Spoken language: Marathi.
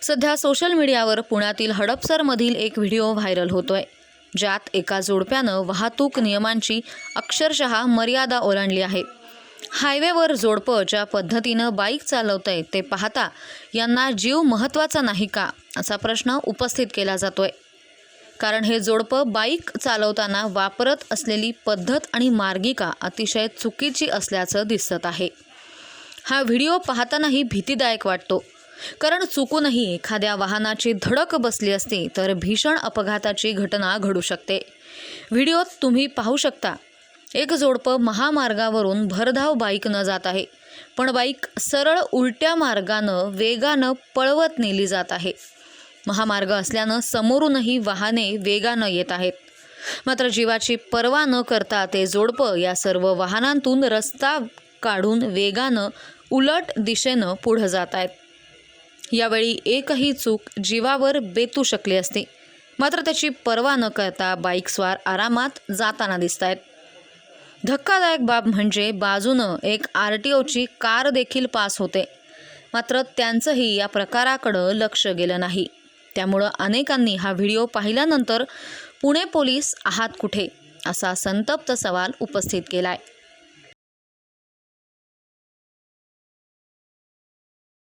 सध्या सोशल मीडियावर पुण्यातील हडपसरमधील एक व्हिडिओ व्हायरल होतोय, ज्यात एका जोडप्यानं वाहतूक नियमांची अक्षरशः मर्यादा ओलांडली आहे। हायवेवर जोडपं ज्या पद्धतीनं बाईक चालवतंय ते पाहता यांना जीव महत्त्वाचा नाही का असा प्रश्न उपस्थित केला जातोय। कारण हे जोडपं बाईक चालवताना वापरत असलेली पद्धत आणि मार्गिका अतिशय चुकीची असल्याचं दिसत आहे। हा व्हिडिओ पाहतानाही भीतीदायक वाटतो, कारण चुकूनही एखाद्या वाहनाची धडक बसली असती तर भीषण अपघाताची घटना घडू शकते। व्हिडिओत तुम्ही पाहू शकता, एक जोडपं महामार्गावरून भरधाव बाईकनं जात आहे, पण बाईक सरळ उलट्या मार्गानं वेगानं पळवत नेली जात आहे। महामार्ग असल्यानं समोरूनही वाहने वेगानं येत आहेत, मात्र जीवाची पर्वा न करता ते जोडपं या सर्व वाहनांतून रस्ता काढून वेगानं उलट दिशेनं पुढे जात आहेत। यावेळी एकही चूक जीवावर बेतू शकली असती, मात्र त्याची पर्वा न करता बाईकस्वार आरामात जाताना दिसतायत। धक्कादायक बाब म्हणजे बाजूनं एक RTOची कार देखील पास होते, मात्र त्यांचंही या प्रकाराकडं लक्ष गेलं नाही। त्यामुळं अनेकांनी हा व्हिडिओ पाहिल्यानंतर पुणे पोलीस आहात कुठे असा संतप्त सवाल उपस्थित केलाय।